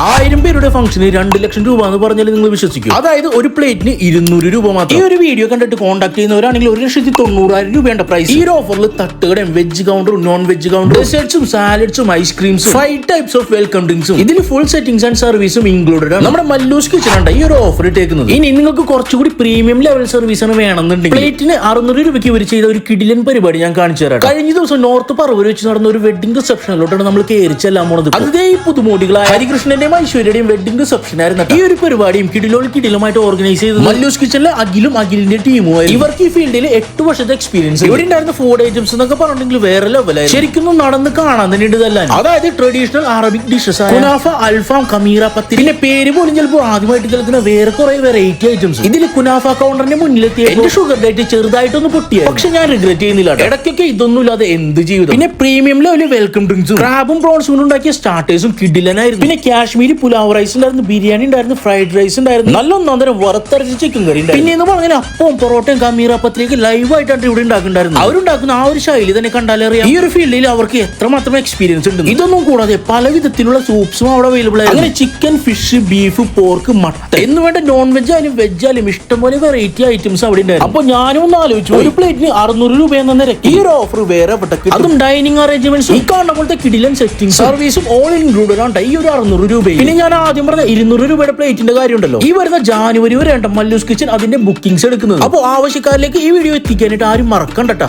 1000 പേരുടെ ഫംഗ്ഷന് 2 ലക്ഷം രൂപ എന്ന് പറഞ്ഞാൽ നിങ്ങൾ വിശ്വസിക്കും? അതായത് ഒരു പ്ലേറ്റിന് 200 രൂപ മാത്രം. ഈ ഒരു വീഡിയോ കണ്ടിട്ട് കോൺടാക്ട് ചെയ്യുന്നവരാണെങ്കിൽ 1,90,000 രൂപയുടെ പ്രൈസ്. ഈ ഒരു ഓഫറിൽ തട്ടുകടയും വെജ് കൗണ്ടറും നോൺ വെജ് കൗണ്ടറും ഡെസേർട്സും സാലഡ്സും ഐസ്ക്രീംസും 5 ടൈപ്സ് ഓഫ് വെൽക്കം ഡ്രിങ്ക്സും ഇതിൽ ഫുൾ സെറ്റിംഗ്സ് ആൻഡ് സർവീസും ഇൻക്ലൂഡഡ് ആണ്. നമ്മുടെ മല്ലൂസ് കിച്ചൺ ആണ് ഈ ഒരു ഓഫർ ഇട്ടേക്കുന്നത്. ഇനി നിങ്ങൾക്ക് കുറച്ചുകൂടി പ്രീമിയം ലെവൽ സർവീസ് ആണ് വേണമെന്നുണ്ടെങ്കിൽ പ്ലേറ്റിന് 600 രൂപയ്ക്ക് ഇവർ ചെയ്ത ഒരു കിടിലൻ പരിപാടി ഞാൻ കാണിച്ചു തരാം. കഴിഞ്ഞ ദിവസം നോർത്ത് പറവൂർ വെച്ച് നടന്ന ഒരു വെഡിംഗ് റിസപ്ഷനിലോട്ടാണ് നമ്മൾ കയറി ചെല്ലാൻ പോണത്. അതേ ഈ പുതുമോടികളായ ഹരികൃഷ്ണന്റെയും ഐശ്വര്യയുടെയും വെഡിംഗ് റിസപ്ഷൻ ആയിരുന്നു. ഈ ഒരു പരിപാടിയും കിടിലുമായിട്ട് ഓർഗനൈസ് ചെയ്തത് മല്ലൂസ് കിച്ചണിലെ അഖിലിന്റെ ടീമുമായിരുന്നു. ഇവർക്ക് ഈ ഫീൽഡിൽ 8 വർഷത്തെ എക്സ്പീരിയൻസ്. ഇവിടെ ഉണ്ടായിരുന്ന ഫുഡ് ഐറ്റംസ് എന്നൊക്കെ പറഞ്ഞിട്ടുണ്ടെങ്കിൽ വേറെ ലെവലായി. ശരിക്കും നടന്ന് കാണാൻ തന്നെ ഇടതല്ലാൻ. അതായത് ട്രഡീഷണൽ അറബിക് ഡിഷസ് ആയ കുനാഫ, അൽഫാം, കമീറ, പത്തിരി, പിന്നെ പേര് പോലും ചിലപ്പോൾ ആദ്യമായിട്ട് കേൾക്കുന്ന വേറെ കുറെ വെറൈറ്റി ഐറ്റംസ്. ഇതിൽ കുനാഫ കൗണ്ടറിന്റെ മുന്നിലെത്തിയ എന്റെ ഷുഗർ ഡേറ്റ് ചെറുതായിട്ടൊന്ന് പൊട്ടിയ. പക്ഷെ ഞാൻ റിഗ്രറ്റ് ചെയ്യുന്നില്ല. ഇടയ്ക്കൊക്കെ ഇതൊന്നും ഇല്ലാതെ എന്ത് ജീവിതം. പിന്നെ പ്രീമിയം ലെവലിൽ വെൽക്കം ഡ്രിങ്ക്സും ക്രാബും പ്രോൺസും ഉണ്ടാക്കിയ സ്റ്റാർട്ടേഴ്സും കിടിലനായിരുന്നു. പിന്നെ കാശ്മീരി പുലാവ് റൈസ് ഉണ്ടായിരുന്നു, ബിരിയാണി ഉണ്ടായിരുന്നു, ഫ്രൈഡ് റൈസ് ഉണ്ടായിരുന്നു, നല്ല ഒന്നാന്തരം വറുത്തരച്ച ചിക്കൻ കറി ഉണ്ടായിരുന്നു. പിന്നെ എന്ന് പറഞ്ഞാൽ അപ്പവും പൊറോട്ടയും കമീറ പത്തിരിക്ക് ലൈവ് ആയിട്ടാണ് ഇവിടെ ഉണ്ടാക്കുന്നുണ്ടായിരുന്നു. അവരുണ്ടാക്കുന്ന ആ ഒരു ശൈലി തന്നെ കണ്ടാലറിയാം ഈ ഒരു ഫീൽഡിൽ അവർക്ക് എത്രമാത്രം എക്സ്പീരിയൻസ് ഉണ്ട്. ഇതൊന്നും കൂടാതെ പല വിധത്തിലുള്ള സൂപ്സും അവിടെ അവൈലബിൾ ആയിരുന്നു. അങ്ങനെ chicken, fish, beef, pork, mutton എന്ന് വേണ്ട നോൺ വെജ് ആയാലും വെജ് ആയാലും ഇഷ്ടംപോലെ വെറൈറ്റി ഐറ്റംസ് അവിടെ ഉണ്ടായിരുന്നു. അപ്പൊ ഞാനും ഒന്ന് ആലോചിച്ചു, ഒരു പ്ലേറ്റിന് 600 രൂപ എന്ന നിരക്ക് ഈ ഒരു ഓഫർ വേറെ പെട്ടെന്ന് അതും ഡൈനിങ് അറേഞ്ച്മെന്റ്സും ഈ കാണുന്ന പോലത്തെ കിടിലൻ സെറ്റിംഗ് സർവീസും ഓൾ ഇൻക്ലൂഡഡ് ആണ് ഈ ഒരു 600 രൂപ. പിന്നെ ഞാൻ ആദ്യം പറഞ്ഞ 200 രൂപയുടെ പ്ലേറ്റിന്റെ കാര്യം ഉണ്ടല്ലോ, ഈ വരുന്ന ജാനുവരി വരെ മല്ലൂസ് കിച്ചൺ അതിന്റെ ബുക്കിംഗ്സ് എടുക്കുന്നത്. അപ്പോൾ ആവശ്യക്കാരിലേക്ക് ഈ വീഡിയോ എത്തിക്കാനായിട്ട് ആരും മറക്കണ്ടട്ടാ.